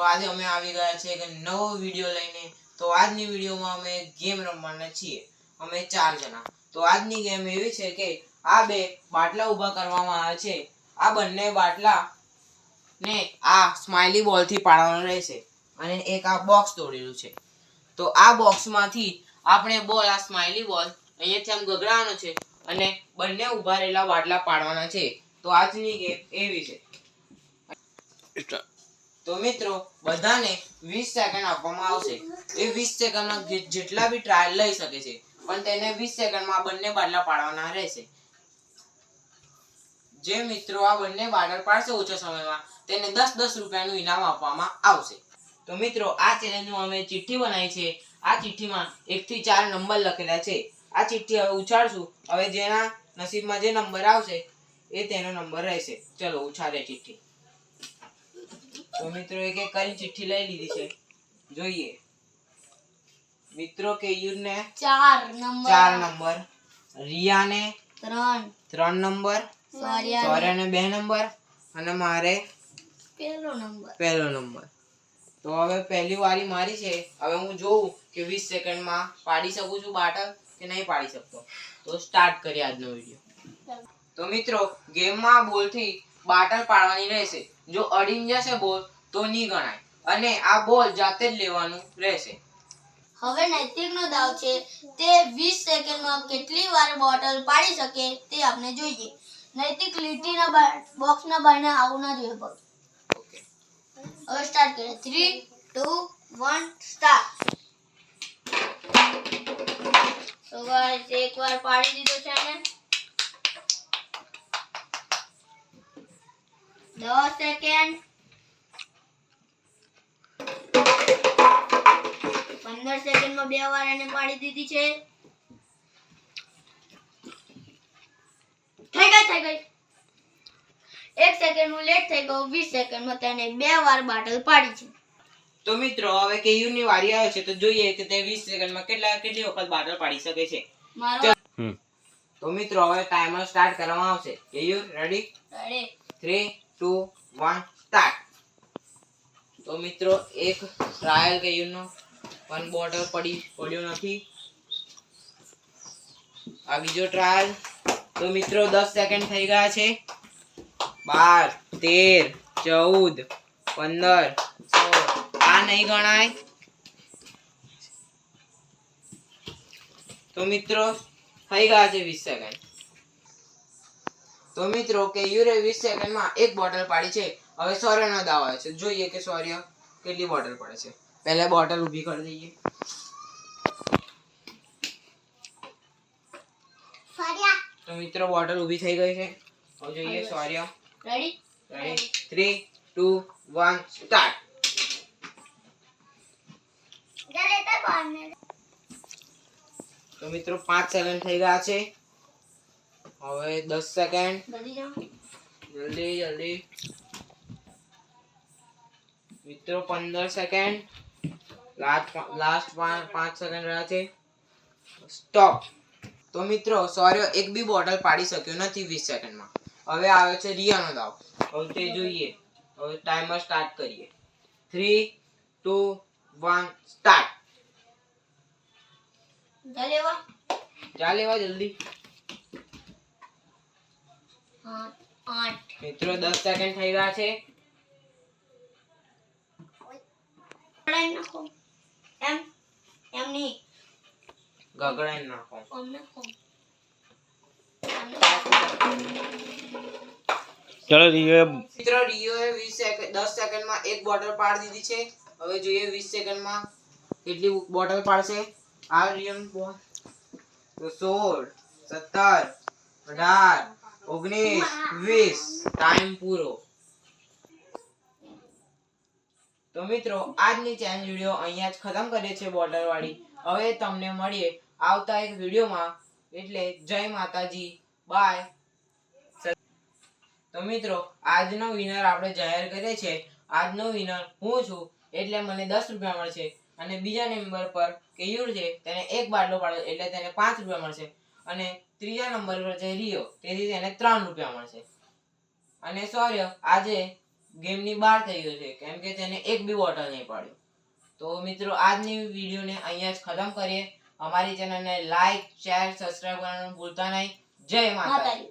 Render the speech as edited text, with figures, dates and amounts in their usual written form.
આજે અમે આવી ગયા છે એક નવો વિડિયો લઈને. તો આજની વિડિયોમાં અમે ગેમ રમવાના છીએ. અમે 4 જણા. તો આજની ગેમ એવી છે કે આ બે બાટલા ઊભા કરવામાં આવે છે. આ બંને બાટલા ને આ સ્માઈલી બોલ થી પાડવાનો રહેશે અને એક આ બોક્સ તોડેલું છે. તો આ બોક્સમાંથી આપણે બોલ આ સ્માઈલી બોલ અહીંયાથી આમ ગગડાવવાનો છે અને બંને ઊભા રહેલા બાટલા પાડવાના છે. તો આજની ગેમ એવી છે. તો મિત્રો બધાને 20 સેકન્ડ આપવામાં આવશે. એ 20 સેકન્ડમાં જેટલા બી ટ્રાયલ લઈ શકે છે, પણ તેને 20 સેકન્ડમાં બંને બાટલા પાડવાના રહેશે. જે મિત્રો આ બંને બાટલા પાડશે ઓછા સમયમાં તેને 10-10 રૂપિયાનું ઇનામ આપવામાં આવશે. તો મિત્રો આ ચેલેન્જમાં અમે ચિઠ્ઠી બનાવી છે. આ ચિઠ્ઠીમાં 1 થી 4 નંબર લખેલા છે. આ ચિઠ્ઠી હવે ઉછાળશું. હવે જેના નસીબમાં જે નંબર આવશે એ તેનો નંબર રહેશે. ચલો ઉછાળે ચિઠ્ઠી. તો મિત્રો એક એક કરીને ચિઠ્ઠી લઈ લીધી છે. જોઈએ મિત્રો કેયુરને 4 નંબર, રિયાને 3 નંબર, સૌર્યને 2 નંબર અને મારે પહેલો નંબર. તો હવે પહેલી વારી મારી છે. હવે હું જોઉં કે 20 સેકન્ડમાં પાડી શકું છું બાટલ કે નહીં પાડી શકતો. તો સ્ટાર્ટ કરીએ આજનો વિડિયો. તો મિત્રો ગેમમાં બોલથી બાટલ પાડવાની રહેશે. જો અડીને જશે બોલ તો નહીં ગણાય અને આ બોલ જાતે જ લેવાનું રહેશે. હવે નૈતિકનો દાવ છે. તે 20 સેકન્ડમાં કેટલી વાર બોટલ પાડી શકે તે આપણે જોઈએ. નૈતિક લીટીના બોક્સના બહાર આવું ના જોઈએ બસ. ઓકે હવે સ્ટાર્ટ કરીએ. 3 2 1 સ્ટાર્ટ. તો ગાઈસ એકવાર પાડી દીધો છે અને 10 સેકન્ડ 15 સેકન્ડમાં 2 વાર એને પાડી દીધી છે. થઈ ગઈ 1 સેકન્ડનું લેટ થઈ ગયું. 20 સેકન્ડમાં તેને 2 વાર બાટલ પાડી છે. તો મિત્રો હવે કેયુરની વારી આવે છે. તો જોઈએ કે તે 20 સેકન્ડમાં કેટલી વખત બાટલ પાડી શકે છે. તો મિત્રો હવે ટાઈમર સ્ટાર્ટ કરવામાં આવશે. કેયુ રેડી? 3 2 1 સ્ટાર્ટ. તો મિત્રો એક ટ્રાયલ કેયુનો પણ બોટલ પડ્યો નથી. આ બીજો ટ્રાયલ. તો મિત્રો 10 સેકન્ડ થઈ ગયા છે. 12 13 14 15 આ નહીં ગણાય. તો મિત્રો થઈ ગયા છે 20 સેકન્ડ. તો મિત્રો કેયુરે 20 સેકન્ડમાં એક બોટલ પાડી છે. હવે સૌર્યનો દાવ આવે છે. જોઈએ કે સૌર્ય કેટલી બોટલ પડે છે. પહેલા બોટલ ઊભી કરી દઈએ. તો મિત્રો બોટલ ઊભી થઈ ગઈ છે. હવે જોઈએ સૌર્ય. Ready 3 2 1 start. તો મિત્રો 5 સેકન્ડ થઈ ગયા છે. હવે 10 સેકન્ડ. જલ્દી મિત્રો 15 સેકન્ડ. લાસ્ટ 5 સેકન્ડ રહ્યા છે. સ્ટોપ. તો મિત્રો સૌર્ય એક બી બોટલ પાડી શક્યો નથી 20 સેકન્ડમાં. હવે આવે છે રિયાનો દાવ. હવે તે જોઈએ. હવે ટાઈમર સ્ટાર્ટ કરીએ. 3 2 1 સ્ટાર્ટ. જા લેવા જલ્દી. મિત્રો 10 સેકન્ડ થઈ ગયા છે. ગગડાઈ નાખો. ચલો રિયો. મિત્રો રિયોએ 10 સેકન્ડમાં એક બોટલ પાડી દીધી છે. હવે જોઈએ 20 સેકન્ડમાં કેટલી બોટલ પાડશે. આ રિયો બોલ. તો 16 17 18 19 20 ટાઈમ પૂરો. તો મિત્રો આજની ચેલેન્જ વિડિયો અહીંયા જ ખતમ કરીએ છીએ બોટલ વાળી. હવે તમને મળીએ આવતા એક વિડિયોમાં. એટલે જય માતાજી. બાય. તો મિત્રો આજનો વિનર આપણે જાહેર કરીએ છીએ. આજનો વિનર હું છું એટલે મને 10 રૂપિયા મળશે અને બીજા નંબર પર કેયુર છે તેને એક બાટલો પાડ્યો એટલે તેને 5 રૂપિયા મળશે અને ત્રીજા નંબર પર છે રિયો તેથી તેને 3 રૂપિયા મળશે અને સૌર્ય આજે ગેમની બહાર થઈ ગયો છે, કેમ કે તેને એક બી બોટલ નહીં પાડ્યું. તો મિત્રો આજની વિડીયોને અહીંયા જ ખતમ કરીએ. અમારી ચેનલને લાઈક, શેર, સબસ્ક્રાઇબ કરવાનું ભૂલતા નહીં. જય માતાજી. માતાજી.